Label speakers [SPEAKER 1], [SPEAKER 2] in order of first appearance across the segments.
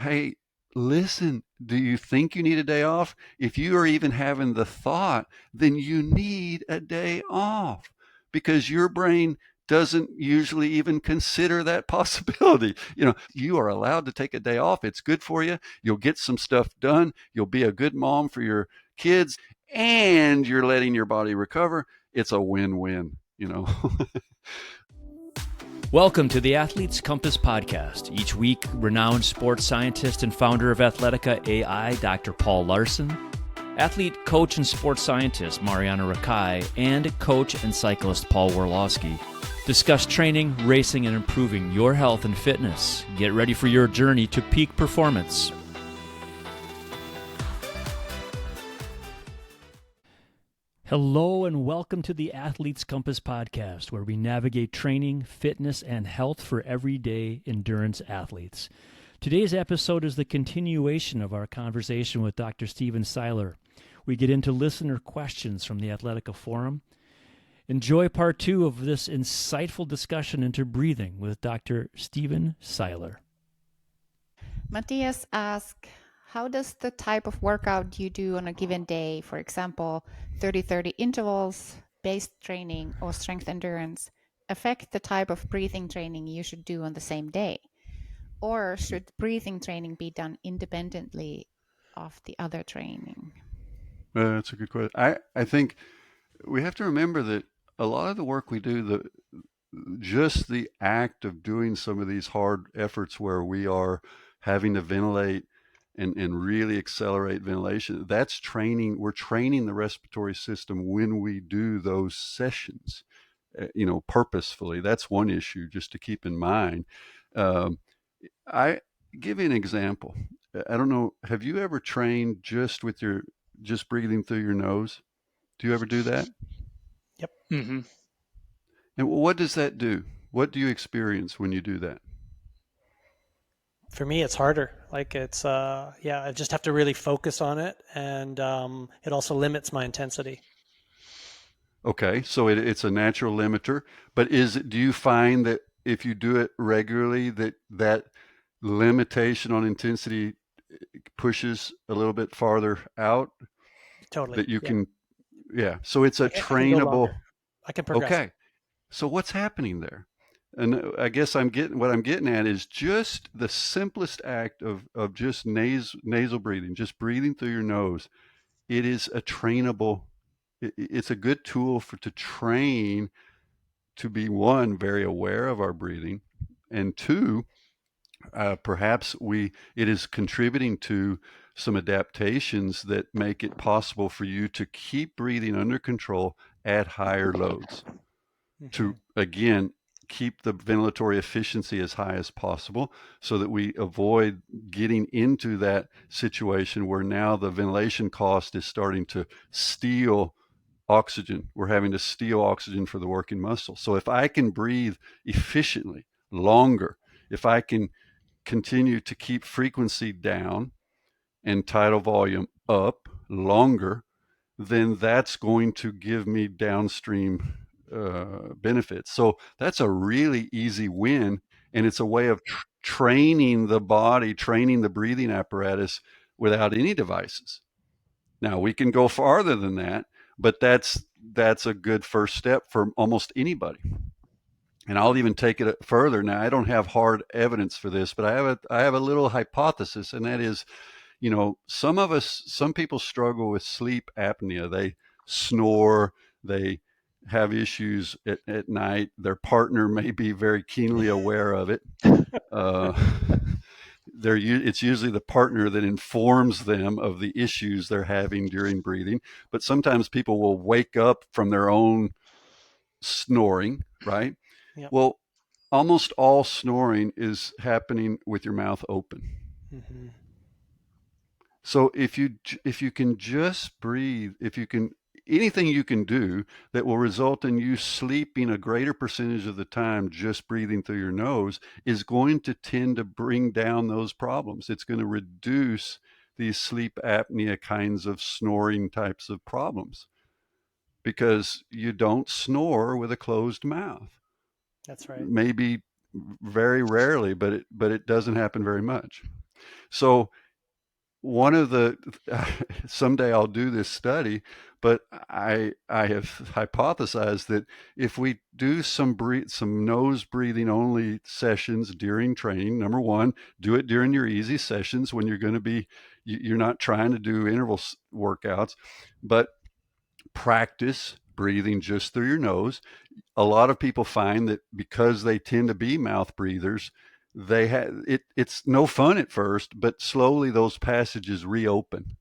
[SPEAKER 1] Hey, listen, do you think you need a day off? If you are even having the thought, then you need a day off because your brain doesn't usually even consider that possibility. You are allowed to take a day off. It's good for you. You'll get some stuff done. You'll be a good mom for your kids, and you're letting your body recover. It's a win-win.
[SPEAKER 2] Welcome to the Athlete's Compass podcast. Each week, renowned sports scientist and founder of Athletica AI, Dr. Paul Laursen, athlete, coach, and sports scientist Marjaana Rakai, and coach and cyclist Paul Warloski discuss training, racing, and improving your health and fitness. Get ready for your journey to peak performance. Hello and welcome to the Athlete's Compass podcast, where we navigate training, fitness, and health for everyday endurance athletes. Today's episode is the continuation of our conversation with Dr. Stephen Seiler. We get into listener questions from the Athletica Forum. Enjoy part 2 of this insightful discussion into breathing with Dr. Stephen Seiler.
[SPEAKER 3] Matthias asked, how does the type of workout you do on a given day, for example, 30-30 intervals, based training, or strength endurance, affect the type of breathing training you should do on the same day? Or should breathing training be done independently of the other training?
[SPEAKER 1] That's a good question. I think we have to remember that a lot of the work we do, just the act of doing some of these hard efforts where we are having to ventilate and really accelerate ventilation, that's training. We're training the respiratory system when we do those sessions, purposefully. That's one issue just to keep in mind. I give you an example. I don't know. Have you ever trained just breathing through your nose? Do you ever do that?
[SPEAKER 4] Yep. Mm-hmm.
[SPEAKER 1] And what does that do? What do you experience when you do that?
[SPEAKER 4] For me, it's harder. It's, I just have to really focus on it. And it also limits my intensity.
[SPEAKER 1] Okay, so it's a natural limiter. But do you find that if you do it regularly, that limitation on intensity pushes a little bit farther out?
[SPEAKER 4] Totally.
[SPEAKER 1] That you
[SPEAKER 4] Yeah.
[SPEAKER 1] can, yeah. So it's a
[SPEAKER 4] I can go
[SPEAKER 1] trainable.
[SPEAKER 4] longer. I can progress.
[SPEAKER 1] Okay. So what's happening there? And I guess what I'm getting at is just the simplest act of just nasal breathing, just breathing through your nose. It is a trainable. It's a good tool to train to be, one, very aware of our breathing, and two, perhaps it is contributing to some adaptations that make it possible for you to keep breathing under control at higher loads. To, again, keep the ventilatory efficiency as high as possible so that we avoid getting into that situation where now the ventilation cost is starting to steal oxygen. We're having to steal oxygen for the working muscle. So if I can breathe efficiently, longer, if I can continue to keep frequency down and tidal volume up longer, then that's going to give me downstream benefits. So that's a really easy win, and it's a way of training the body, training the breathing apparatus without any devices. Now we can go farther than that, but that's a good first step for almost anybody. And I'll even take it further. Now I don't have hard evidence for this, but I have a little hypothesis, and that is, some people struggle with sleep apnea. They snore, they have issues at night. Their partner may be very keenly aware of it. It's usually the partner that informs them of the issues they're having during breathing. But sometimes people will wake up from their own snoring, right?
[SPEAKER 4] Yep.
[SPEAKER 1] Well, almost all snoring is happening with your mouth open.
[SPEAKER 4] Mm-hmm.
[SPEAKER 1] So if you can just breathe, anything you can do that will result in you sleeping a greater percentage of the time just breathing through your nose is going to tend to bring down those problems. It's going to reduce these sleep apnea kinds of snoring types of problems because you don't snore with a closed mouth.
[SPEAKER 4] That's right.
[SPEAKER 1] Maybe very rarely, but it doesn't happen very much. So one of the someday I'll do this study, but I have hypothesized that if we do some nose breathing only sessions during training, number one, do it during your easy sessions when you're going to be, you're not trying to do interval workouts, but practice breathing just through your nose. A lot of people find that because they tend to be mouth breathers, they have it's no fun at first, but slowly those passages reopen,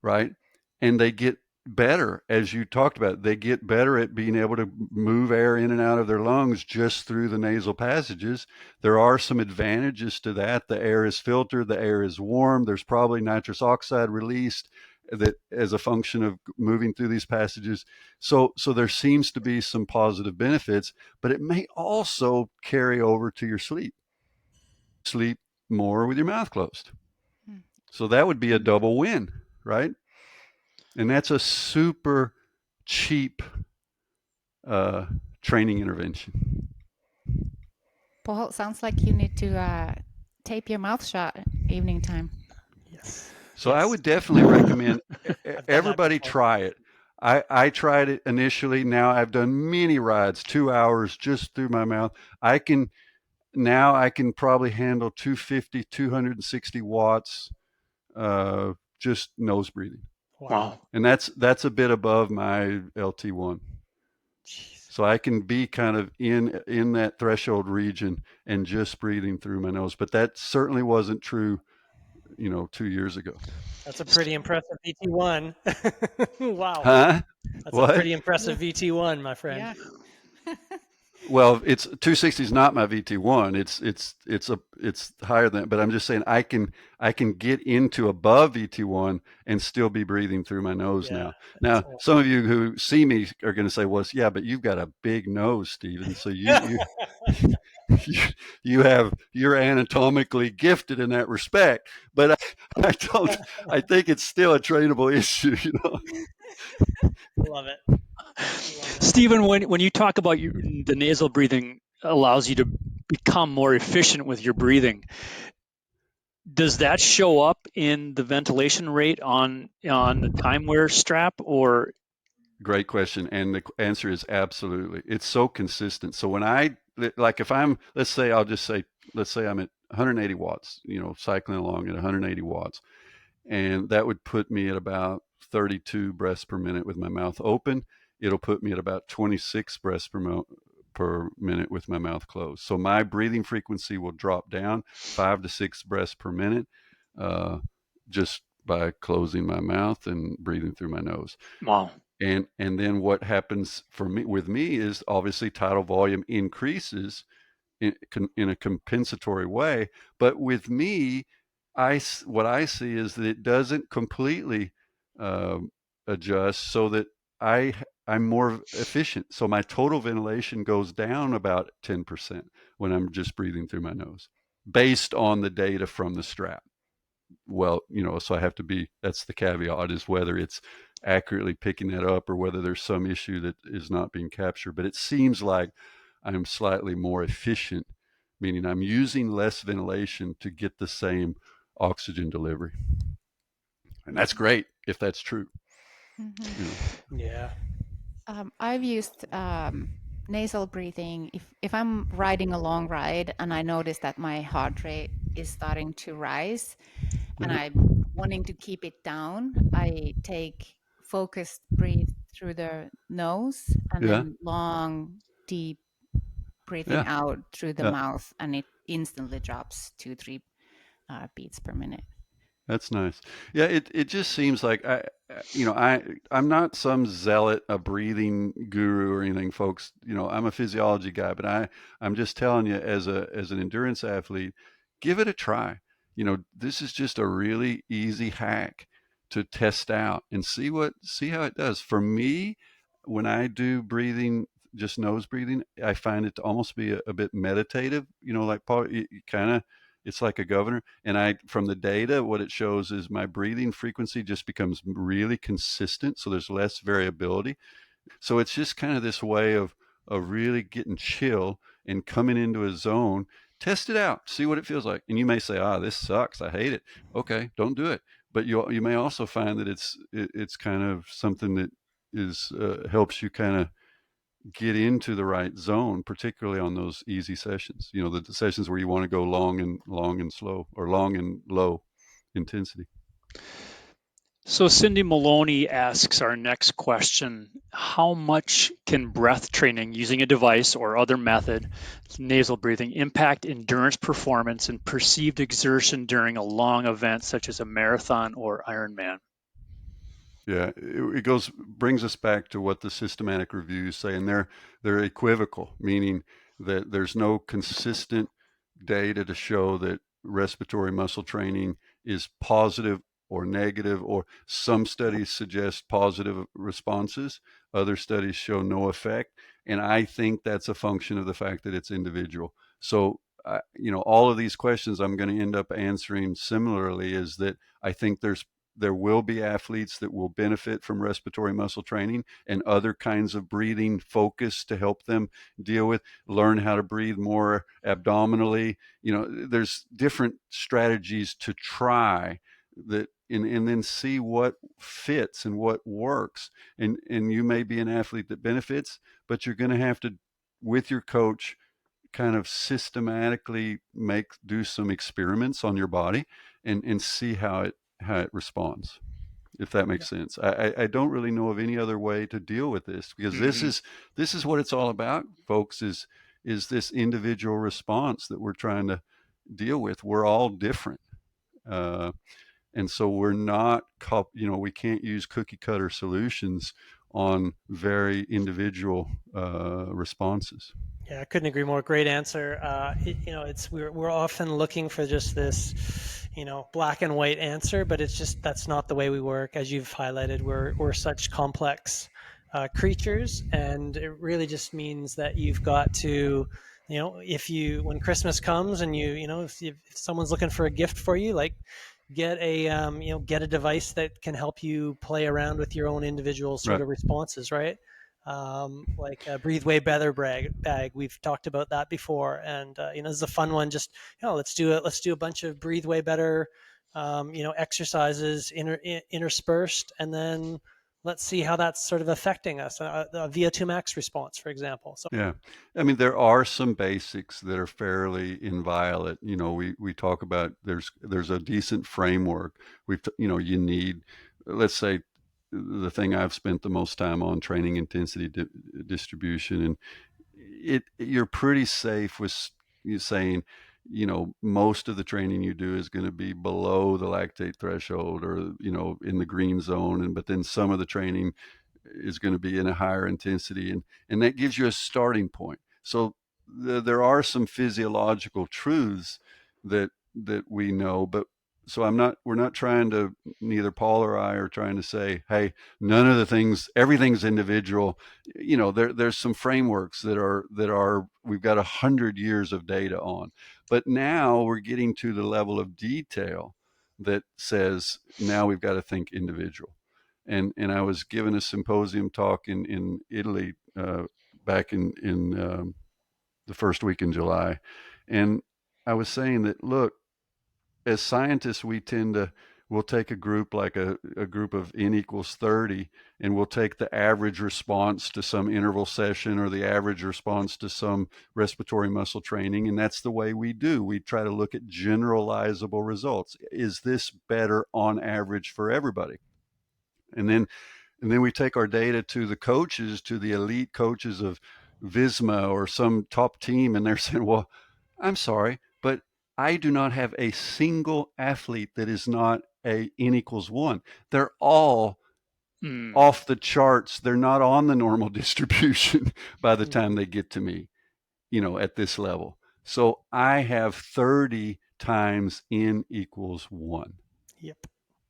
[SPEAKER 1] right? And they get better, as you talked about. They get better at being able to move air in and out of their lungs just through the nasal passages. There are some advantages to that. The air is filtered, the air is warm, there's probably nitrous oxide released that as a function of moving through these passages. So there seems to be some positive benefits, but it may also carry over to your sleep. Sleep more with your mouth closed. So that would be a double win, right? And that's a super cheap training intervention.
[SPEAKER 3] Paul, sounds like you need to tape your mouth shut evening time.
[SPEAKER 4] Yes.
[SPEAKER 1] So I would definitely recommend everybody
[SPEAKER 4] before.
[SPEAKER 1] try it. I tried it initially. Now I've done many rides, 2 hours just through my mouth. I can probably handle 250, 260 watts just nose breathing.
[SPEAKER 4] Wow.
[SPEAKER 1] And that's a bit above my LT1.
[SPEAKER 4] Jeez.
[SPEAKER 1] So I can be kind of in that threshold region and just breathing through my nose. But that certainly wasn't true, 2 years ago.
[SPEAKER 4] That's a pretty impressive VT1. Wow.
[SPEAKER 1] Huh?
[SPEAKER 4] That's
[SPEAKER 1] What?
[SPEAKER 4] a pretty impressive VT1, my friend.
[SPEAKER 3] Yeah.
[SPEAKER 1] Well, it's 260 is not my VT1. It's higher than, but I'm just saying I can get into above VT1 and still be breathing through my nose
[SPEAKER 4] Yeah,
[SPEAKER 1] now. Now,
[SPEAKER 4] awesome.
[SPEAKER 1] some of you who see me are going to say, "Well, yeah, but you've got a big nose, Stephen. So you're anatomically gifted in that respect." But I don't. I think it's still a trainable issue.
[SPEAKER 4] Love it.
[SPEAKER 5] Stephen, when you talk about the nasal breathing allows you to become more efficient with your breathing, does that show up in the ventilation rate on the time wear strap, or?
[SPEAKER 1] Great question. And the answer is absolutely. It's so consistent. So when if I'm, let's say I'm at 180 watts, cycling along at 180 watts, and that would put me at about 32 breaths per minute with my mouth open. It'll put me at about 26 breaths per minute with my mouth closed. So my breathing frequency will drop down 5 to 6 breaths per minute, just by closing my mouth and breathing through my nose.
[SPEAKER 5] Wow.
[SPEAKER 1] And then what happens with me is obviously tidal volume increases in a compensatory way. But with me, what I see is that it doesn't completely adjust, so that I'm more efficient. So my total ventilation goes down about 10% when I'm just breathing through my nose, based on the data from the strap. Well, so I have to that's the caveat, is whether it's accurately picking that up or whether there's some issue that is not being captured. But it seems like I'm slightly more efficient, meaning I'm using less ventilation to get the same oxygen delivery. And that's great if that's true.
[SPEAKER 3] Mm-hmm.
[SPEAKER 4] Yeah.
[SPEAKER 3] I've used nasal breathing if I'm riding a long ride and I notice that my heart rate is starting to rise and I'm wanting to keep it down. I take focused breathe through the nose and then long, deep breathing out through the mouth, and it instantly drops 2-3 beats per minute.
[SPEAKER 1] That's nice. Yeah, it just seems like I'm not some zealot, a breathing guru or anything, folks. I'm a physiology guy, but I'm just telling you, as an endurance athlete, give it a try. This is just a really easy hack to test out and see how it does. For me, when I do breathing, just nose breathing, I find it to almost be a bit meditative. Like Paul, you kind of, it's like a governor. And from the data, what it shows is my breathing frequency just becomes really consistent. So there's less variability. So it's just kind of this way of really getting chill and coming into a zone, Test it out, see what it feels like. And you may say, this sucks, I hate it. Okay, don't do it. But you may also find that it's kind of something that is helps you kind of get into the right zone, particularly on those easy sessions. The sessions where you want to go long and slow, or long and low intensity.
[SPEAKER 5] So Cindy Maloney asks our next question: how much can breath training using a device or other method, nasal breathing, impact endurance performance and perceived exertion during a long event such as a marathon or Ironman?
[SPEAKER 1] Yeah, it brings us back to what the systematic reviews say, and they're equivocal, meaning that there's no consistent data to show that respiratory muscle training is positive or negative, or some studies suggest positive responses, other studies show no effect, and I think that's a function of the fact that it's individual. So all of these questions I'm going to end up answering similarly, is that I think there will be athletes that will benefit from respiratory muscle training and other kinds of breathing focus to help them learn how to breathe more abdominally. There's different strategies to try that, and then see what fits and what works. And you may be an athlete that benefits, but you're going to have to, with your coach, kind of systematically do some experiments on your body and see how it responds, if that makes sense. I don't really know of any other way to deal with this, because this is what it's all about, folks, is this individual response that we're trying to deal with. We're all different. And so we're not, we can't use cookie cutter solutions on very individual responses.
[SPEAKER 4] Yeah, I couldn't agree more. Great answer. We're often looking for just this, black and white answer, but it's just that's not the way we work. As you've highlighted, we're such complex creatures, and it really just means that you've got to, when Christmas comes and if someone's looking for a gift for you, like get a device that can help you play around with your own individual sort of responses, right? Like a breathe way better bag. We've talked about that before, and this is a fun one. Just let's do a bunch of breathe way better, exercises interspersed, and then let's see how that's sort of affecting us. A VO2 max response, for example. So
[SPEAKER 1] yeah, I mean, there are some basics that are fairly inviolate. We talk about there's a decent framework. You need, let's say, the thing I've spent the most time on, training intensity distribution, and you're pretty safe with you saying, most of the training you do is going to be below the lactate threshold, or in the green zone, but then some of the training is going to be in a higher intensity, and that gives you a starting point. So there are some physiological truths that we know, but so we're not trying to, neither Paul or I are trying to say, hey, none of the things, everything's individual. There's some frameworks that are we've got 100 years of data on, but now we're getting to the level of detail that says now we've got to think individual. And I was given a symposium talk in Italy back in the first week in July, and I was saying that, look, as scientists, we'll take a group like a group of n equals 30, and we'll take the average response to some interval session or the average response to some respiratory muscle training, and that's the way we do. We try to look at generalizable results. Is this better on average for everybody? And then we take our data to the coaches, to the elite coaches of Visma or some top team, and they're saying, well, I'm sorry, but I do not have a single athlete that is not a n equals 1. They're all off the charts. They're not on the normal distribution by the time they get to me, at this level. So I have 30 times n equals 1.
[SPEAKER 4] Yep.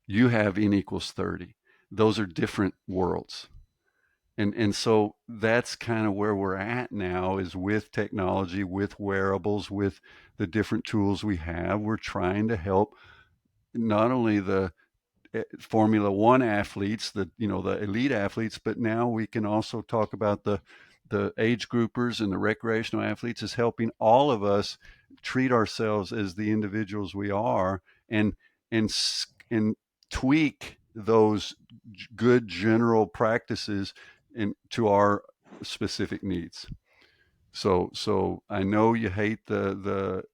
[SPEAKER 1] You have n equals 30. Those are different worlds. And so that's kind of where we're at now, is with technology, with wearables, with the different tools we have. We're trying to help not only the Formula One athletes, the elite athletes, but now we can also talk about the the age groupers and the recreational athletes is helping all of us treat ourselves as the individuals we are, and and and tweak those good general practices to our specific needs. So I know you hate the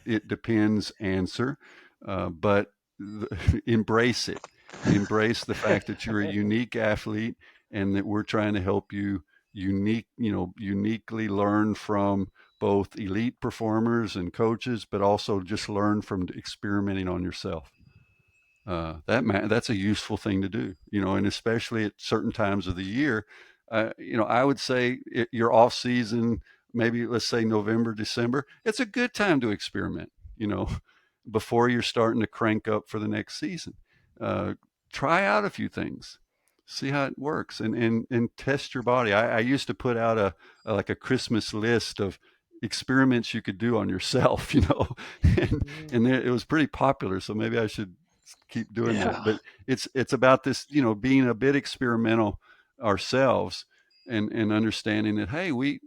[SPEAKER 1] it depends answer, but embrace it. Embrace the fact that you're a unique athlete, and that we're trying to help you uniquely learn from both elite performers and coaches, but also just learn from experimenting on yourself. That's a useful thing to do, and especially at certain times of the year. I would say your off season, maybe let's say November, December, it's a good time to experiment, you know, before you're starting to crank up for the next season. Uh, Try out a few things, see how it works, and test your body. I used to put out like a Christmas list of experiments you could do on yourself, and it was pretty popular. So maybe I should keep doing that. But it's about this, being a bit experimental ourselves, and understanding that, hey, we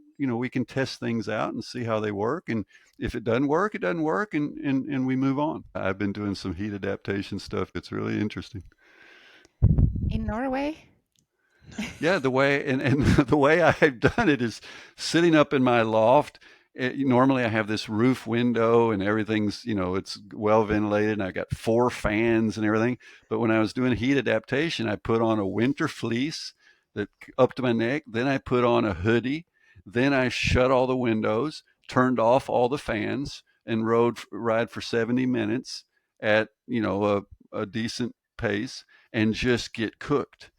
[SPEAKER 1] can test things out and see how they work, and if it doesn't work, it doesn't work, and we move on. I've been doing some heat adaptation stuff. It's really interesting.
[SPEAKER 3] In Norway?
[SPEAKER 1] Yeah, the way and the way I've done it is sitting up in my loft. Normally, I have this roof window and everything's, it's well ventilated, and I got 4 fans and everything. But when I was doing heat adaptation, I put on a winter fleece that up to my neck. Then I put on a hoodie. Then I shut all the windows, turned off all the fans, and ride for 70 minutes at a decent pace, and just get cooked.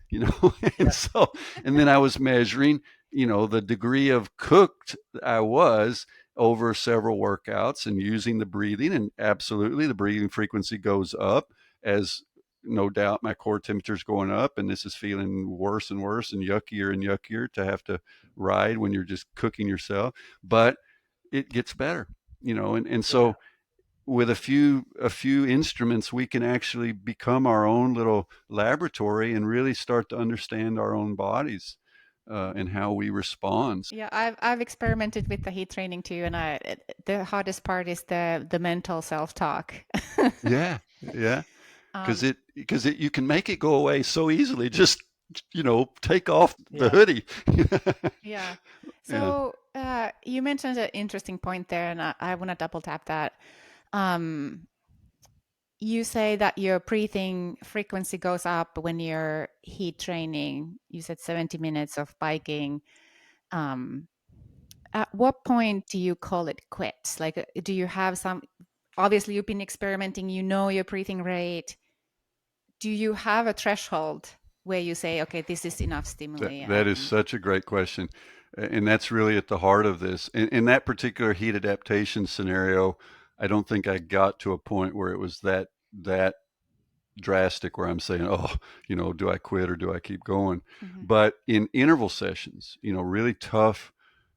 [SPEAKER 1] And so, and then I was measuring, the degree of cooked I was over several workouts, and using the breathing, and absolutely the breathing frequency goes up as, no doubt, my core temperature is going up, and this is feeling worse and worse and yuckier to have to ride when you're just cooking yourself. But it gets better, and so with a few instruments, we can actually become our own little laboratory and really start to understand our own bodies, and how we respond.
[SPEAKER 3] Yeah, I've experimented with the heat training too, and the hardest part is the mental self-talk.
[SPEAKER 1] Yeah, yeah,
[SPEAKER 3] Um,
[SPEAKER 1] because you can make it go away so easily. Just take off the
[SPEAKER 4] Yeah.
[SPEAKER 1] hoodie.
[SPEAKER 3] yeah.
[SPEAKER 1] Yeah.
[SPEAKER 3] So you mentioned an interesting point there, and I want to double tap that. Um, you say that your breathing frequency goes up when you're heat training. You said 70 minutes of biking. Um, at what point do you call it quits? Like, do you have some? Obviously, you've been experimenting. You know your breathing rate. Do you have a threshold where you say, okay, this is enough stimuli?
[SPEAKER 1] That is such a great question. And that's really at the heart of this. In that particular heat adaptation scenario, I don't think I got to a point where it was that drastic, where I'm saying, oh, do I quit or do I keep going?
[SPEAKER 3] Mhm.
[SPEAKER 1] But in interval sessions, really tough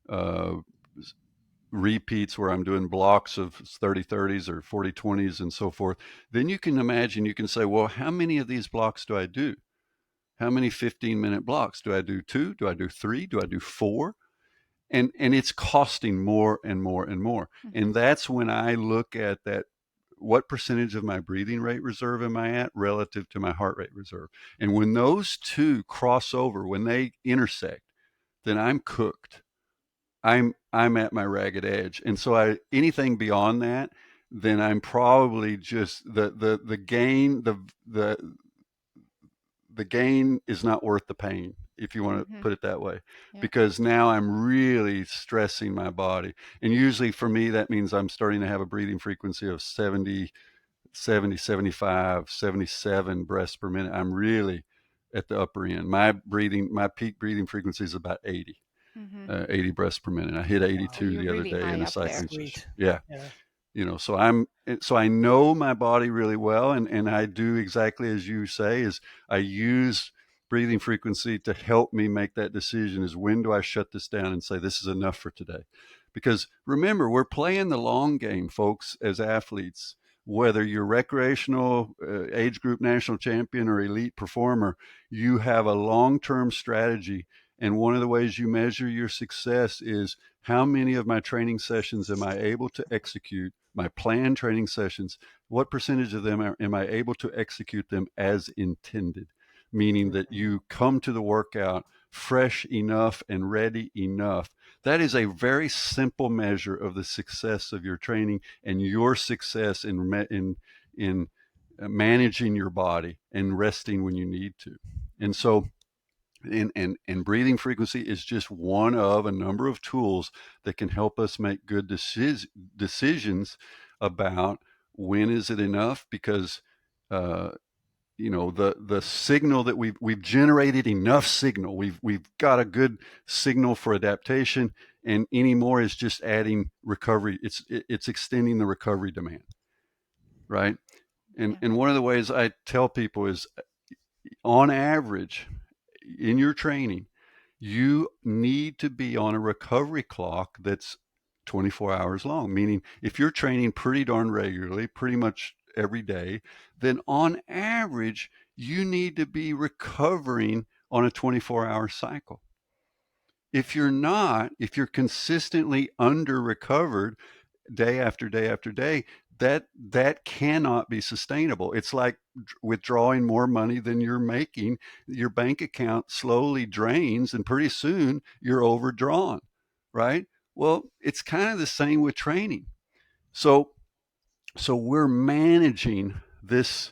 [SPEAKER 1] uh, repeats where I'm doing blocks of 30-30s or 40-20s and so forth, then you can imagine, you can say, well, how many of these blocks do I do? How many 15-minute blocks? Do I do 2? Do I do 3? Do I do 4? And it's costing more and more and more. And that's when I look at that, what percentage of my breathing rate reserve am I at relative to my heart rate reserve? And when those two cross over, when they intersect, then I'm cooked. I'm at my ragged edge. And so anything beyond that, then I'm probably just the gain, the gain is not worth the pain, if you want to put it that way.
[SPEAKER 3] Yeah.
[SPEAKER 1] Because now I'm really stressing my body. And usually for me, that means I'm starting to have a breathing frequency of 70, 75, 77 breaths per minute. I'm really at the upper end. My peak breathing frequency is about 80. 80 breaths per minute. I hit 82
[SPEAKER 3] You're
[SPEAKER 1] the other
[SPEAKER 3] really
[SPEAKER 1] day in
[SPEAKER 3] high
[SPEAKER 1] a
[SPEAKER 3] up there.
[SPEAKER 1] cycling session.
[SPEAKER 4] Sweet.
[SPEAKER 1] Yeah.
[SPEAKER 4] Yeah.
[SPEAKER 1] So I know my body really well, and I do exactly as you say, is I use breathing frequency to help me make that decision, is when do I shut this down and say, this is enough for today? Because remember, we're playing the long game, folks, as athletes. Whether you're recreational, age group national champion, or elite performer, you have a long-term strategy, And one of the ways you measure your success is how many of my training sessions am I able to execute, my planned training sessions, what percentage of them am I able to execute them as intended? Meaning that you come to the workout fresh enough and ready enough. That is a very simple measure of the success of your training and your success in managing your body and resting when you need to. And so and breathing frequency is just one of a number of tools that can help us make good decisions about when is it enough, because the signal that we've generated enough signal, we've got a good signal for adaptation, and any more is just adding recovery. It's extending the recovery demand, right? And one of the ways I tell people is, on average, in your training, you need to be on a recovery clock that's 24 hours long. Meaning, if you're training pretty darn regularly, pretty much every day, then on average, you need to be recovering on a 24-hour cycle. If you're not, if you're consistently under recovered day after day after day, that cannot be sustainable. It's like withdrawing more money than you're making. Your bank account slowly drains, and pretty soon you're overdrawn, right? Well, it's kind of the same with training. So we're managing this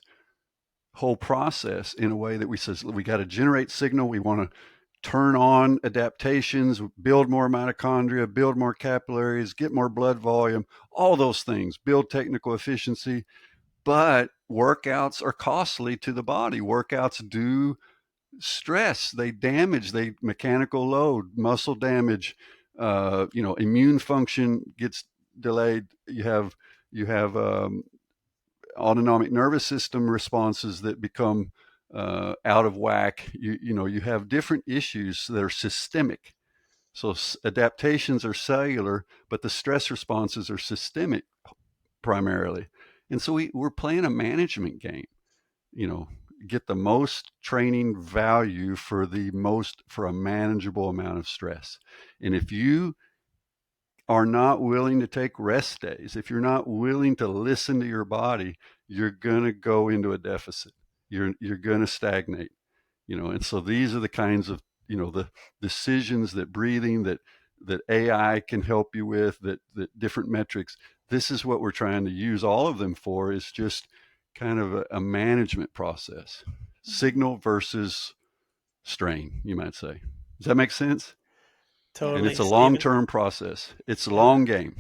[SPEAKER 1] whole process in a way that we says we got to generate signal. We want to turn on adaptations, build more mitochondria, build more capillaries, get more blood volume, all those things, build technical efficiency. But workouts are costly to the body. Workouts do stress, they damage, they mechanical load, muscle damage, immune function gets delayed. You have autonomic nervous system responses that become out of whack. You have different issues that are systemic. So adaptations are cellular, but the stress responses are systemic primarily. And so we're playing a management game. Get the most training value for a manageable amount of stress. And if you are not willing to take rest days, if you're not willing to listen to your body, you're going to go into a deficit. You're going to stagnate, and so these are the kinds of, the decisions that breathing, that AI can help you with, that different metrics. This is what we're trying to use all of them for, is just kind of a management process. Signal versus strain, you might say. Does that make sense?
[SPEAKER 4] Totally,
[SPEAKER 1] And it's a
[SPEAKER 4] Stephen.
[SPEAKER 1] long-term process. It's a
[SPEAKER 4] Yeah.
[SPEAKER 1] long game.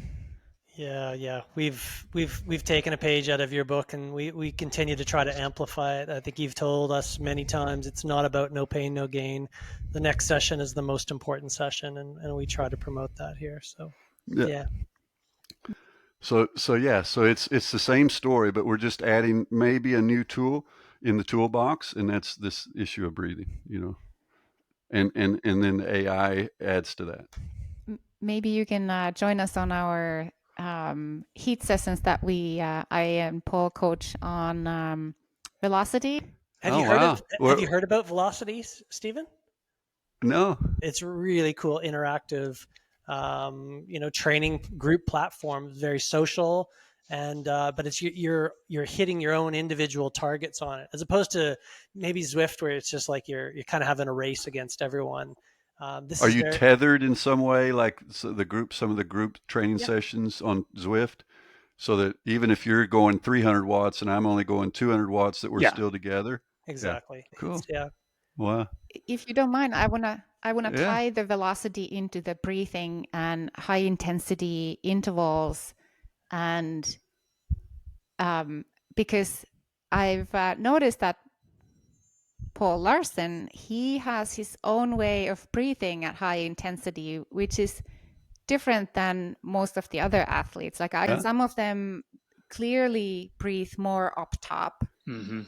[SPEAKER 4] Yeah. We've taken a page out of your book, and we continue to try to amplify it. I think you've told us many times it's not about no pain, no gain. The next session is the most important session, and we try to promote that here. So yeah.
[SPEAKER 1] So it's the same story, but we're just adding maybe a new tool in the toolbox, and that's this issue of breathing, and then the AI adds to that.
[SPEAKER 3] Maybe you can join us on our heat sessions that I and Paul coach on velocity.
[SPEAKER 4] Have you heard about velocity, Stephen?
[SPEAKER 1] No.
[SPEAKER 4] It's really cool, interactive, training group platform, very social, and but it's you're hitting your own individual targets on it, as opposed to maybe Zwift, where it's just like you're kind of having a race against everyone.
[SPEAKER 1] Are you tethered in some way, like some of the group training sessions on Zwift, so that even if you're going 300 watts and I'm only going 200 watts, that we're still together?
[SPEAKER 4] Exactly.
[SPEAKER 1] Yeah. Cool.
[SPEAKER 4] Yeah.
[SPEAKER 1] Wow.
[SPEAKER 3] If you don't mind, I wanna tie the velocity into the breathing and high intensity intervals, and because I've noticed that Paul Laursen, he has his own way of breathing at high intensity, which is different than most of the other athletes. Like some of them clearly breathe more up top.
[SPEAKER 5] Mm-hmm.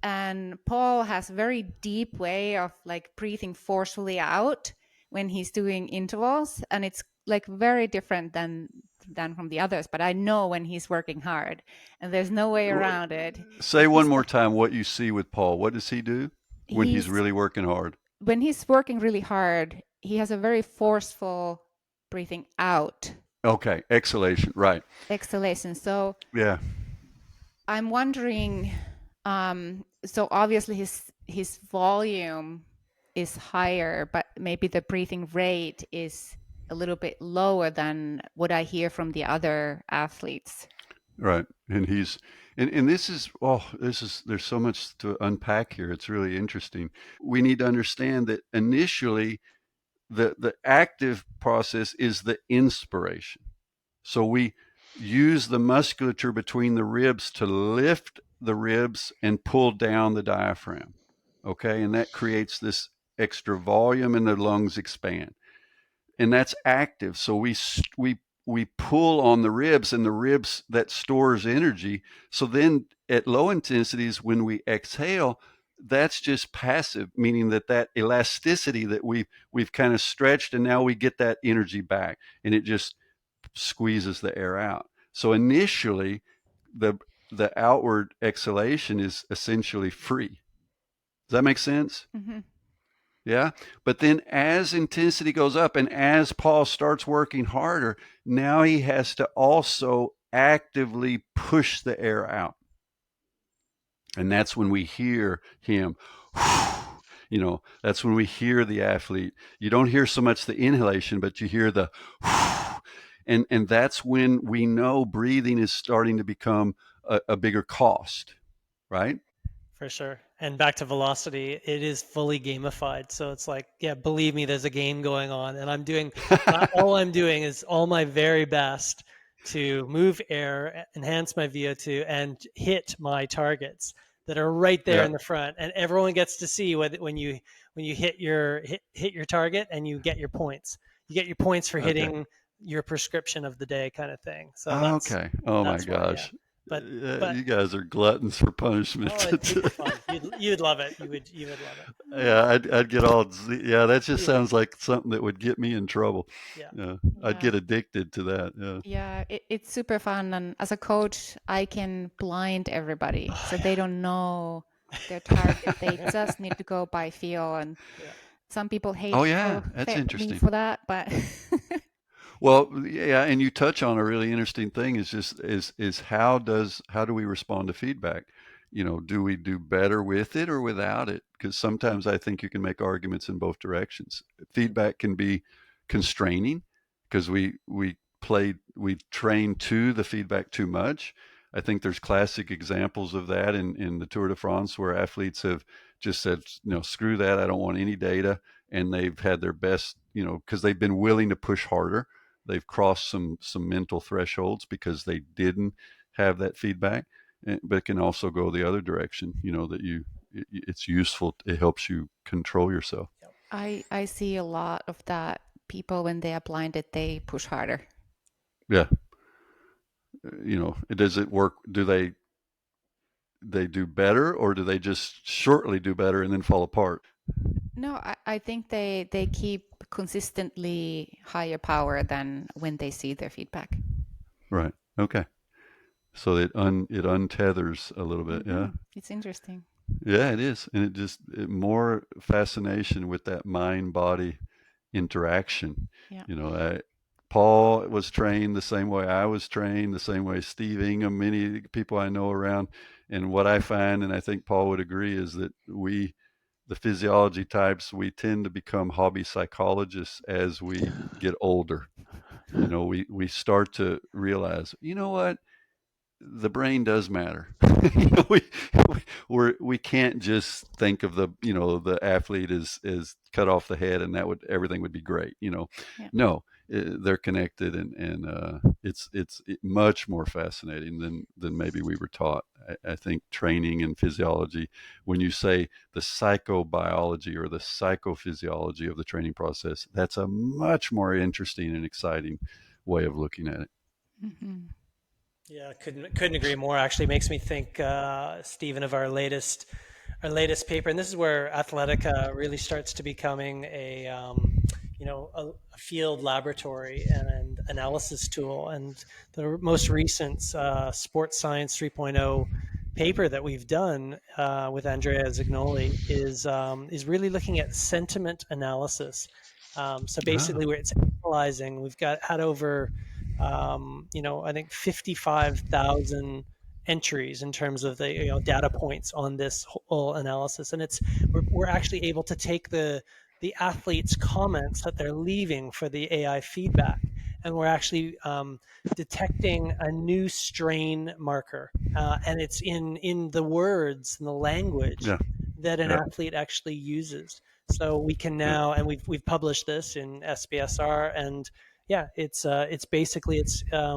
[SPEAKER 3] And Paul has a very deep way of like breathing forcefully out when he's doing intervals, and it's like very different than from the others. But I know when he's working hard, and there's no way around it.
[SPEAKER 1] Say one more time what you see with Paul. What does he do when he's really working hard?
[SPEAKER 3] when he's working really hard, he has a very forceful breathing out
[SPEAKER 1] Okay, exhalation, right.
[SPEAKER 3] exhalation. So
[SPEAKER 1] Yeah,
[SPEAKER 3] I'm wondering, so obviously his volume is higher, but maybe the breathing rate is a little bit lower than what I hear from the other athletes.
[SPEAKER 1] right. And and this is, there's so much to unpack here. It's really interesting. We need to understand that initially the active process is the inspiration. So we use the musculature between the ribs to lift the ribs and pull down the diaphragm. Okay, and that creates this extra volume and the lungs expand. And that's active. So we pull on the ribs, and the ribs that stores energy. So then at low intensities, when we exhale, that's just passive, meaning that elasticity that we've kind of stretched, and now we get that energy back, and it just squeezes the air out. So initially, the the outward exhalation is essentially free. Does that make sense?
[SPEAKER 3] Mm-hmm.
[SPEAKER 1] Yeah. But then as intensity goes up and as Paul starts working harder, now he has to also actively push the air out. And that's when we hear him, that's when we hear the athlete. You don't hear so much the inhalation, but you hear the, and that's when we know breathing is starting to become a bigger cost, right?
[SPEAKER 4] For sure. And back to velocity, it is fully gamified. So it's like, yeah, believe me, there's a game going on. And all I'm doing is all my very best to move air, enhance my VO2, and hit my targets that are right there
[SPEAKER 1] Yeah.
[SPEAKER 4] in the front. And everyone gets to see when you hit your target and you get your points. You get your points for
[SPEAKER 1] Okay.
[SPEAKER 4] hitting your prescription of the day, kind of thing. So
[SPEAKER 1] Okay. Oh my
[SPEAKER 4] that's why, yeah.
[SPEAKER 1] gosh.
[SPEAKER 4] But
[SPEAKER 1] You guys are gluttons for punishment.
[SPEAKER 4] oh, it's super fun. You'd love it. You would love it.
[SPEAKER 1] Yeah, I'd get all, yeah, that just
[SPEAKER 4] Yeah.
[SPEAKER 1] sounds like something that would get me in trouble.
[SPEAKER 4] Yeah.
[SPEAKER 1] I'd get addicted to that. Yeah.
[SPEAKER 3] Yeah, it's super fun. And as a coach, I can blind everybody
[SPEAKER 4] Oh,
[SPEAKER 3] so
[SPEAKER 4] yeah.
[SPEAKER 3] they don't know their target. They just need to go by feel. And
[SPEAKER 4] Yeah.
[SPEAKER 3] some people
[SPEAKER 1] Oh yeah, that's
[SPEAKER 3] hate me
[SPEAKER 1] interesting.
[SPEAKER 3] for that, but
[SPEAKER 1] Well, yeah, and you touch on a really interesting thing is just is how do we respond to feedback? Do we do better with it or without it? Because sometimes I think you can make arguments in both directions. Feedback can be constraining because we train to the feedback too much. I think there's classic examples of that in the Tour de France where athletes have just said, screw that, I don't want any data, and they've had their best, because they've been willing to push harder. They've crossed some mental thresholds because they didn't have that feedback. But it can also go the other direction. That it's useful. It helps you control yourself.
[SPEAKER 3] I see a lot of that. People, when they are blinded, they push harder.
[SPEAKER 1] Yeah. Does it work? Do they do better, or do they just shortly do better and then fall apart?
[SPEAKER 3] No, I think they keep consistently higher power than when they see their feedback.
[SPEAKER 1] Right. Okay. So it untethers a little bit. Yeah.
[SPEAKER 3] It's interesting.
[SPEAKER 1] Yeah, it is, and more fascination with that mind body interaction.
[SPEAKER 3] Yeah.
[SPEAKER 1] Paul was trained the same way I was trained, the same way Steve Ingham, many people I know around. And what I find, and I think Paul would agree, is that the physiology types, we tend to become hobby psychologists as we get older. We start to realize, what? The brain does matter. We can't just think of the athlete as cut off the head and everything would be great.
[SPEAKER 3] Yeah.
[SPEAKER 1] No, they're connected, and it's much more fascinating than maybe we were taught. I think training and physiology, when you say the psychobiology or the psychophysiology of the training process, that's a much more interesting and exciting way of looking at it.
[SPEAKER 3] Mm-hmm.
[SPEAKER 4] Yeah, couldn't agree more. Actually, makes me think, Stephen, of our latest paper, and this is where Athletica really starts to becoming a field laboratory and analysis tool. And the most recent Sports Science 3.0 paper that we've done with Andrea Zignoli is really looking at sentiment analysis. So basically, where it's analyzing, we've had over, I think 55,000 entries in terms of the data points on this whole analysis, and we're actually able to take the athletes' comments that they're leaving for the AI feedback, and we're actually detecting a new strain marker, and it's in the words and the language
[SPEAKER 1] Yeah.
[SPEAKER 4] that an
[SPEAKER 1] Yeah.
[SPEAKER 4] athlete actually uses. So we can now, and we've published this in SBSR, and it's basically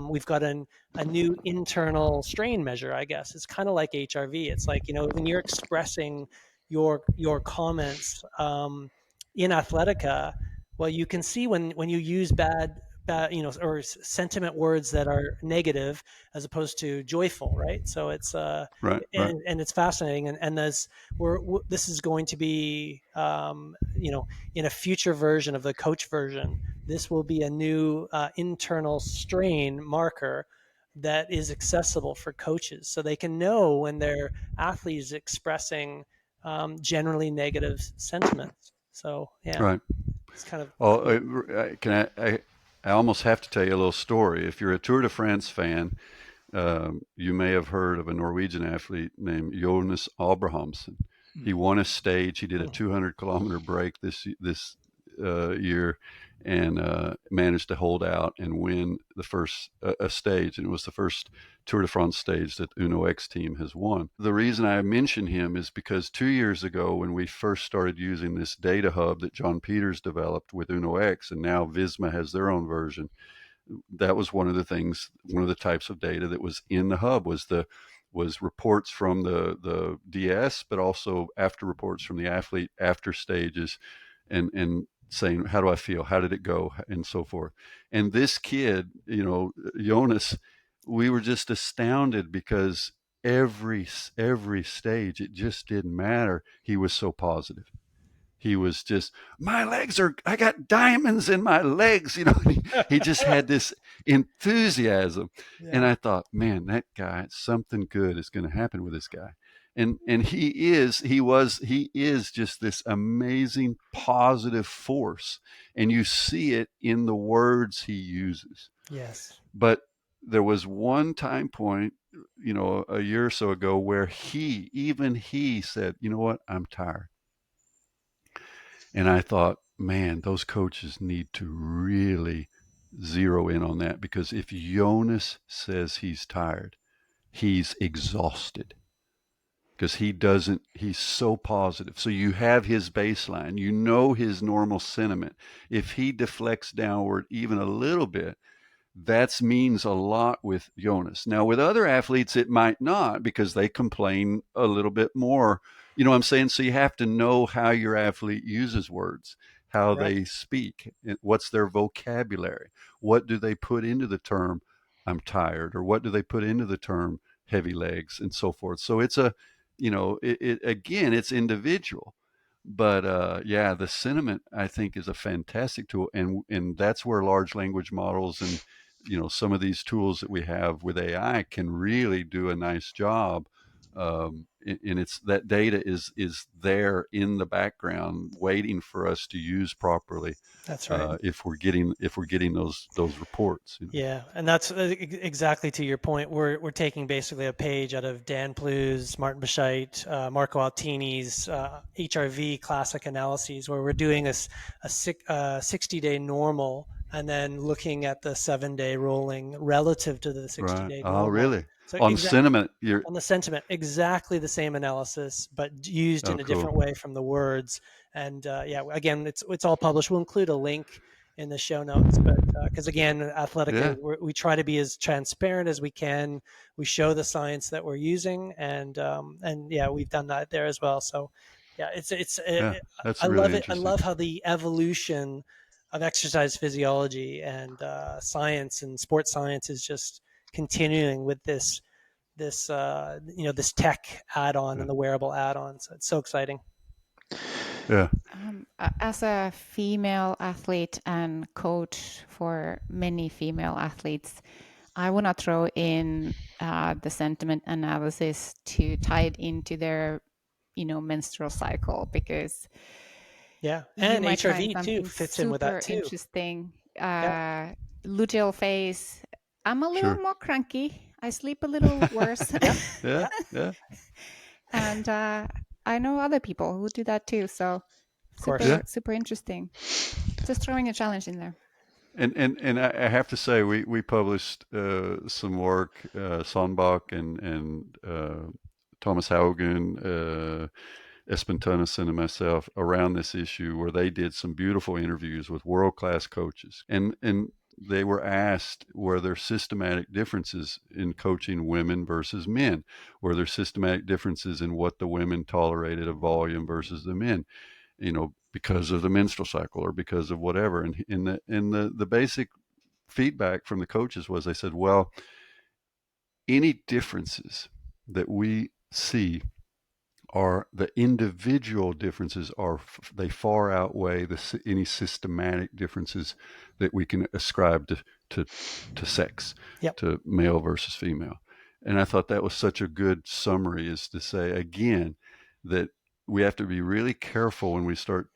[SPEAKER 4] we've got a new internal strain measure, I guess. It's kind of like HRV. It's like, when you're expressing your comments in Athletica, well, you can see when you use bad, or sentiment words that are negative as opposed to joyful, right? So it's
[SPEAKER 1] Right. Right.
[SPEAKER 4] and it's fascinating, and this is going to be in a future version of the coach version. This will be a new internal strain marker that is accessible for coaches, so they can know when their athlete is expressing generally negative sentiments. So yeah,
[SPEAKER 1] Right.
[SPEAKER 4] it's kind of
[SPEAKER 1] Well,
[SPEAKER 4] cool.
[SPEAKER 1] I almost have to tell you a little story. If you're a Tour de France fan, you may have heard of a Norwegian athlete named Jonas Abrahamsen. He won a stage. He did a 200-kilometer break this year, and managed to hold out and win the first a stage. And it was the first Tour de France stage that Uno X team has won. The reason I mention him is because 2 years ago, when we first started using this data hub that John Peters developed with Uno X, and now Visma has their own version, that was one of the types of data that was in the hub was reports from the DS, but also after reports from the athlete after stages, and saying, how do I feel? How did it go? And so forth. And this kid, Jonas, we were just astounded because every stage, it just didn't matter. He was so positive. He was just, I got diamonds in my legs. He just had this enthusiasm. And I thought, man, that guy, something good is going to happen with this guy. And he is just this amazing positive force. And you see it in the words he uses.
[SPEAKER 4] Yes.
[SPEAKER 1] But there was one time point, a year or so ago, where even he said, you know what, I'm tired. And I thought, man, those coaches need to really zero in on that, because if Jonas says he's tired, he's exhausted, because he's so positive. So you have his baseline, his normal sentiment. If he deflects downward even a little bit, that means a lot with Jonas. Now, with other athletes, it might not, because they complain a little bit more. You know what I'm saying? So you have to know how your athlete uses words, how they speak, what's their vocabulary, what do they put into the term I'm tired, or what do they put into the term heavy legs, and so forth. So it's again, it's individual. But the sentiment, I think, is a fantastic tool, and that's where large language models and some of these tools that we have with AI can really do a nice job. And it's that data is there in the background, waiting for us to use properly.
[SPEAKER 4] That's right.
[SPEAKER 1] If we're getting those reports.
[SPEAKER 4] Yeah, and that's exactly to your point. We're taking basically a page out of Dan Plu's, Martin Bescheit, Marco Altini's HRV classic analyses, where we're doing a 60-day normal and then looking at the 7-day rolling relative to the 60-day normal.
[SPEAKER 1] Oh, really?
[SPEAKER 4] So
[SPEAKER 1] on sentiment,
[SPEAKER 4] on the sentiment, exactly the same analysis, but used in a different way from the words. And again, it's all published. We'll include a link in the show notes, but because again, Athletica, we try to be as transparent as we can. We show the science that we're using, and we've done that there as well. So that's I
[SPEAKER 1] really
[SPEAKER 4] love it. I
[SPEAKER 1] interesting.
[SPEAKER 4] love how the evolution of exercise physiology and science and sports science is just continuing with this tech add-on and the wearable add-on. So it's so exciting.
[SPEAKER 1] Yeah.
[SPEAKER 3] As a female athlete and coach for many female athletes, I want to throw in the sentiment analysis to tie it into their, menstrual cycle, because
[SPEAKER 4] Yeah,
[SPEAKER 3] you
[SPEAKER 4] and
[SPEAKER 3] might find
[SPEAKER 4] HRV too
[SPEAKER 3] something
[SPEAKER 4] fits in with that
[SPEAKER 3] super
[SPEAKER 4] too.
[SPEAKER 3] interesting.
[SPEAKER 4] Yeah,
[SPEAKER 3] Luteal phase. I'm a little
[SPEAKER 1] Sure.
[SPEAKER 3] more cranky. I sleep a little worse.
[SPEAKER 4] yeah,
[SPEAKER 1] Yeah,
[SPEAKER 4] yeah.
[SPEAKER 1] yeah,
[SPEAKER 3] And I know other people who do that too. So
[SPEAKER 4] Of course.
[SPEAKER 1] yeah.
[SPEAKER 3] super interesting. Just throwing a challenge in there.
[SPEAKER 1] And I have to say, we published some work, Sonbach and Thomas Haugen, Espen Tønnesen, and myself around this issue, where they did some beautiful interviews with world-class coaches, and they were asked, were there systematic differences in coaching women versus men? Were there systematic differences in what the women tolerated of volume versus the men? Because of the menstrual cycle or because of whatever. And the basic feedback from the coaches was, they said, well, any differences that we see are the individual differences, they far outweigh any systematic differences that we can ascribe to to sex,
[SPEAKER 4] Yep.
[SPEAKER 1] to male versus female. And I thought that was such a good summary, is to say again that we have to be really careful when we start.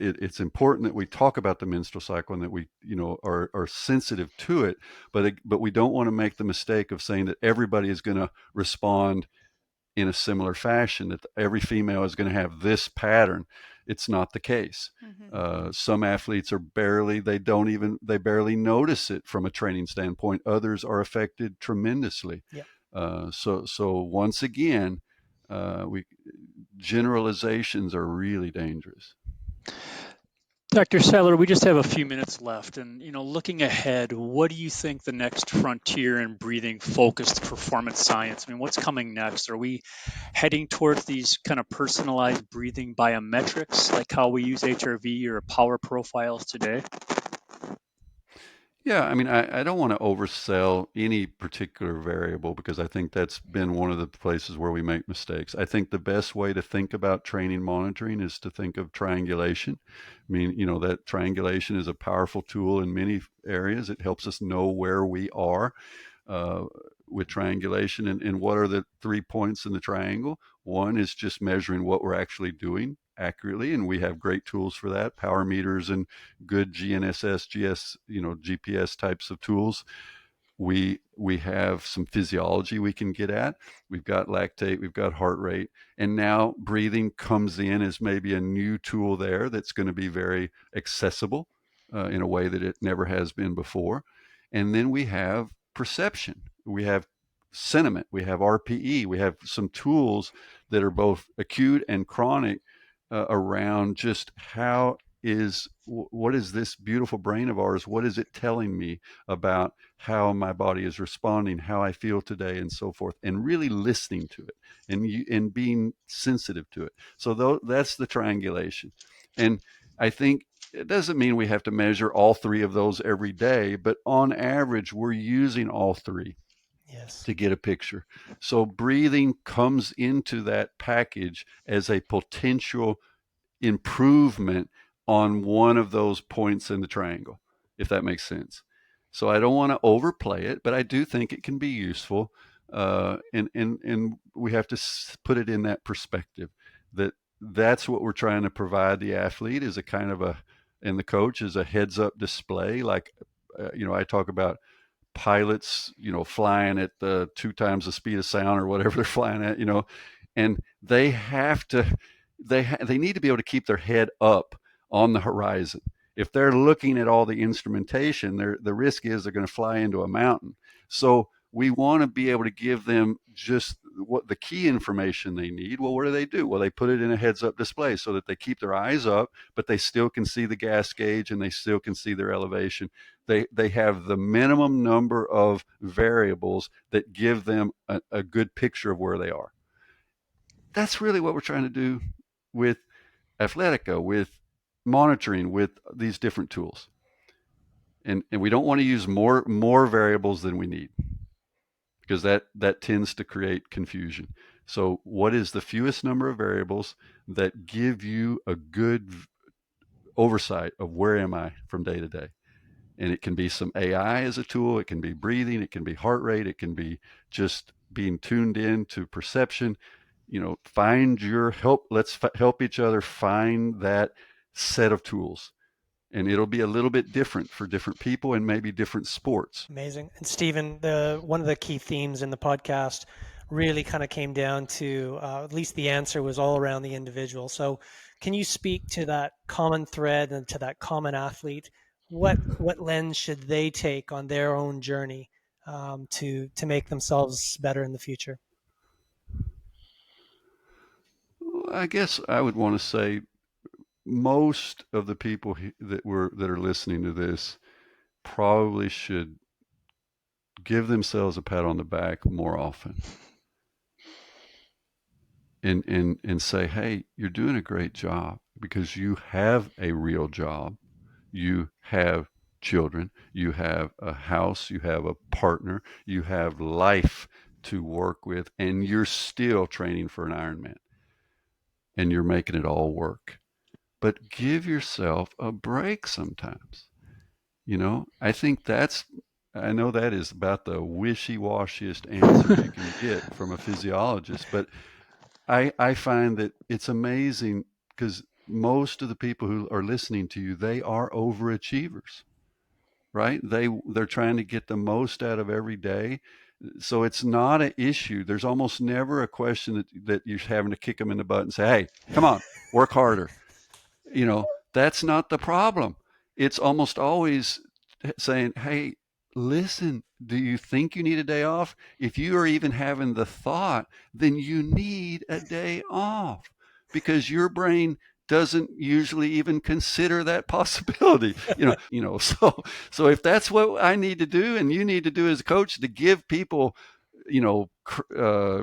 [SPEAKER 1] It's important that we talk about the menstrual cycle and that we are sensitive to it, but we don't want to make the mistake of saying that everybody is going to respond in a similar fashion, that every female is going to have this pattern. It's not the case. Some athletes they barely notice it from a training standpoint. Others are affected tremendously.
[SPEAKER 4] Yep.
[SPEAKER 1] So once again, generalizations are really dangerous.
[SPEAKER 5] Dr. Seiler, we just have a few minutes left, and looking ahead, what do you think the next frontier in breathing-focused performance science? I mean, what's coming next? Are we heading towards these kind of personalized breathing biometrics, like how we use HRV or power profiles today?
[SPEAKER 1] Yeah, I mean, I don't want to oversell any particular variable, because I think that's been one of the places where we make mistakes. I think the best way to think about training monitoring is to think of triangulation. I mean, that triangulation is a powerful tool in many areas. It helps us know where we are uh, with triangulation. And what are the 3 points in the triangle? One is just measuring what we're actually doing accurately, and we have great tools for that, power meters and good GNSS, GPS types of tools. We have some physiology we can get at. We've got lactate, we've got heart rate, and now breathing comes in as maybe a new tool there that's going to be very accessible in a way that it never has been before. And then we have perception, we have sentiment, we have RPE, we have some tools that are both acute and chronic around just what is this beautiful brain of ours, what is it telling me about how my body is responding, how I feel today, and so forth, and really listening to it and being sensitive to it. So that's the triangulation. And I think it doesn't mean we have to measure all three of those every day, but on average, we're using all three
[SPEAKER 4] Yes.
[SPEAKER 1] to get a picture. So breathing comes into that package as a potential improvement on one of those points in the triangle, if that makes sense. So I don't want to overplay it, but I do think it can be useful. And we have to put it in that perspective, that's what we're trying to provide the athlete, is a kind of and the coach is a heads up display. Like, I talk about pilots, flying at the 2 times the speed of sound or whatever they're flying at, and they have to, they need to be able to keep their head up on the horizon. If they're looking at all the instrumentation, the risk is they're going to fly into a mountain. So we want to be able to give them just what the key information they need. Well, what do? Well, they put it in a heads up display so that they keep their eyes up, but they still can see the gas gauge and they still can see their elevation. They have the minimum number of variables that give them a good picture of where they are. That's really what we're trying to do with Athletica, with monitoring, with these different tools. And we don't want to use more variables than we need, because that tends to create confusion. So what is the fewest number of variables that give you a good oversight of where am I from day to day? And it can be some AI as a tool. It can be breathing. It can be heart rate. It can be just being tuned in to perception. Find your help. Let's help each other find that set of tools. And it'll be a little bit different for different people and maybe different sports.
[SPEAKER 4] Amazing. And Stephen, one of the key themes in the podcast really kind of came down to, at least the answer was all around the individual. So can you speak to that common thread and to that common athlete? What lens should they take on their own journey to make themselves better in the future?
[SPEAKER 1] I guess I would want to say most of the people that are listening to this probably should give themselves a pat on the back more often, and say, hey, you're doing a great job, because you have a real job. You have children, you have a house, you have a partner, you have life to work with, and you're still training for an Ironman, and you're making it all work. But give yourself a break sometimes. I think I know that is about the wishy-washiest answer you can get from a physiologist, but I find that it's amazing, because most of the people who are listening to you, they are overachievers, right? They're trying to get the most out of every day. So it's not an issue. There's almost never a question that you're having to kick them in the butt and say, hey, come on, work harder. That's not the problem. It's almost always saying, hey, listen, do you think you need a day off? If you are even having the thought, then you need a day off, because your brain doesn't usually even consider that possibility. So if that's what I need to do and you need to do as a coach, to give people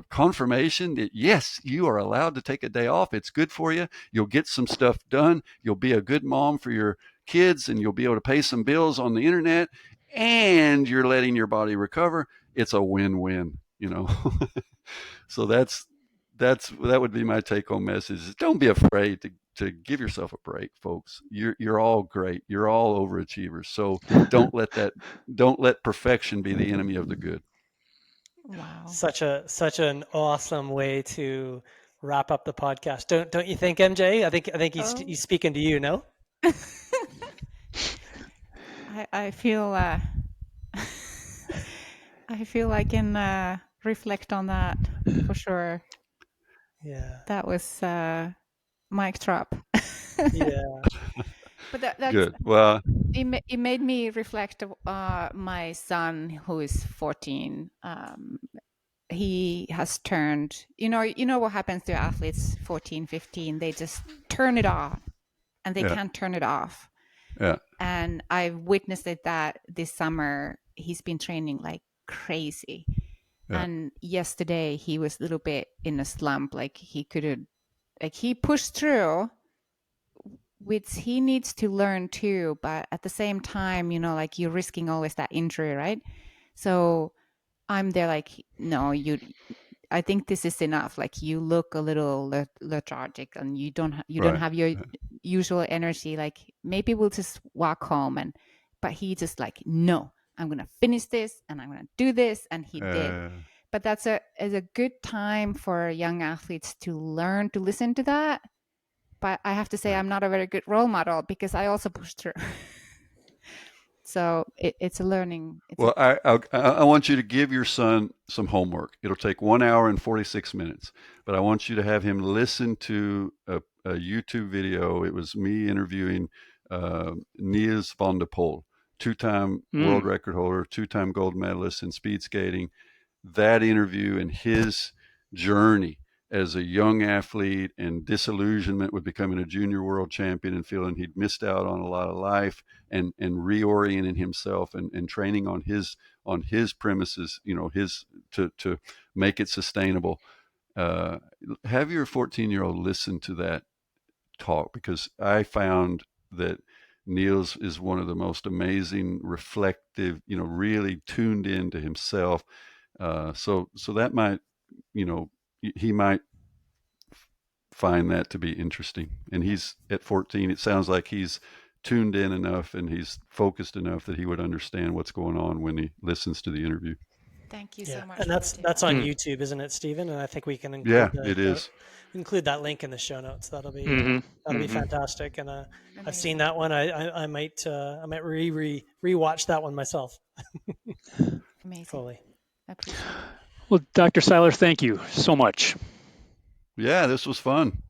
[SPEAKER 1] confirmation that yes, you are allowed to take a day off. It's good for you. You'll get some stuff done. You'll be a good mom for your kids, and you'll be able to pay some bills on the internet, and you're letting your body recover. It's a win-win. So that would be my take-home message. Is don't be afraid to give yourself a break, folks. You're all great. You're all overachievers. So don't let perfection be the enemy of the good.
[SPEAKER 3] Wow.
[SPEAKER 4] Such an awesome way to wrap up the podcast. Don't you think, MJ? I think he's speaking to you, no?
[SPEAKER 3] I feel I feel I can reflect on that for sure.
[SPEAKER 4] Yeah.
[SPEAKER 3] That was mic drop.
[SPEAKER 4] Yeah.
[SPEAKER 3] But that's
[SPEAKER 1] Good. Well,
[SPEAKER 3] it made me reflect. My son, who is 14, he has turned. You know what happens to athletes 14, 15? They just turn it off, and they can't turn it off.
[SPEAKER 1] Yeah.
[SPEAKER 3] And I've witnessed it that this summer he's been training like crazy. Yeah. And yesterday he was a little bit in a slump, like he couldn't, like he pushed through, which he needs to learn too. But at the same time, like you're risking always that injury, right? So I'm there like, no, I think this is enough. Like you look a little lethargic, and you don't have your usual energy. Like maybe we'll just walk home. But he just like, no, I'm gonna finish this and I'm gonna do this, and he did. But that's a good time for young athletes to learn to listen to that. But I have to say, I'm not a very good role model, because I also push through. So it's a learning.
[SPEAKER 1] I want you to give your son some homework. It'll take 1 hour and 46 minutes, but I want you to have him listen to a YouTube video. It was me interviewing Niels van der Poel, two-time world record holder, two-time gold medalist in speed skating. That interview and his journey as a young athlete, and disillusionment with becoming a junior world champion and feeling he'd missed out on a lot of life, and reorienting himself and training on his premises, his to make it sustainable. Have your 14-year-old listen to that talk, because I found that Niels is one of the most amazing, reflective, really tuned into himself. So that might, he might find that to be interesting. And he's at 14. It sounds like he's tuned in enough and he's focused enough that he would understand what's going on when he listens to the interview.
[SPEAKER 3] Thank you so much.
[SPEAKER 4] And that's on YouTube, isn't it, Stephen? And I think we can include
[SPEAKER 1] it is.
[SPEAKER 4] Include that link in the show notes. That'll be be fantastic. And I've seen that one. I might rewatch that one myself.
[SPEAKER 3] Amazing.
[SPEAKER 4] Fully.
[SPEAKER 3] I appreciate it.
[SPEAKER 5] Well, Dr. Seiler, thank you so much.
[SPEAKER 1] Yeah, this was fun.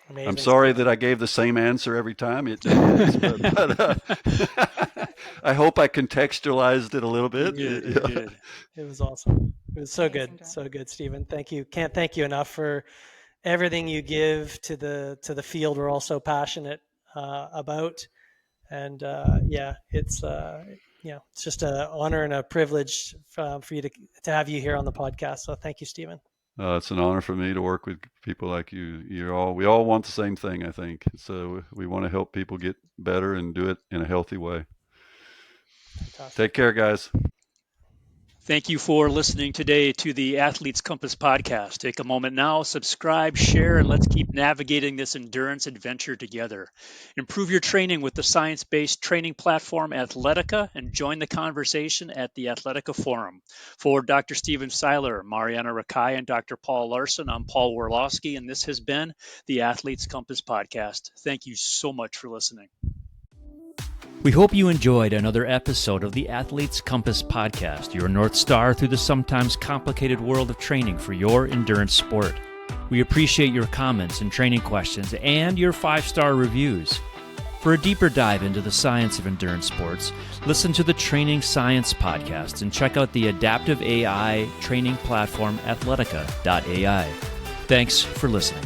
[SPEAKER 4] Amazing.
[SPEAKER 1] I'm sorry that I gave the same answer every time. It is, but I hope I contextualized it a little bit.
[SPEAKER 5] You did.
[SPEAKER 4] It was awesome. It was so
[SPEAKER 3] Amazing
[SPEAKER 4] good.
[SPEAKER 3] job.
[SPEAKER 4] So good, Stephen. Thank you. Can't thank you enough for everything you give to the field we're all so passionate about. And it's just an honor and a privilege for you to have you here on the podcast. So thank you, Stephen.
[SPEAKER 1] It's an honor for me to work with people like you. We all want the same thing, I think. So we want to help people get better and do it in a healthy way.
[SPEAKER 4] Fantastic.
[SPEAKER 1] Take care, guys.
[SPEAKER 5] Thank you for listening today to the Athletes Compass podcast. Take a moment now, subscribe, share, and let's keep navigating this endurance adventure together. Improve your training with the science-based training platform Athletica and join the conversation at the Athletica Forum. For Dr. Stephen Seiler, Marjaana Rakai, and Dr. Paul Laursen, I'm Paul Warloski, and this has been the Athletes Compass podcast. Thank you so much for listening.
[SPEAKER 2] We hope you enjoyed another episode of the Athletes Compass podcast, your North Star through the sometimes complicated world of training for your endurance sport. We appreciate your comments and training questions and your 5-star reviews. For a deeper dive into the science of endurance sports, listen to the Training Science podcast and check out the adaptive AI training platform Athletica.ai. Thanks for listening.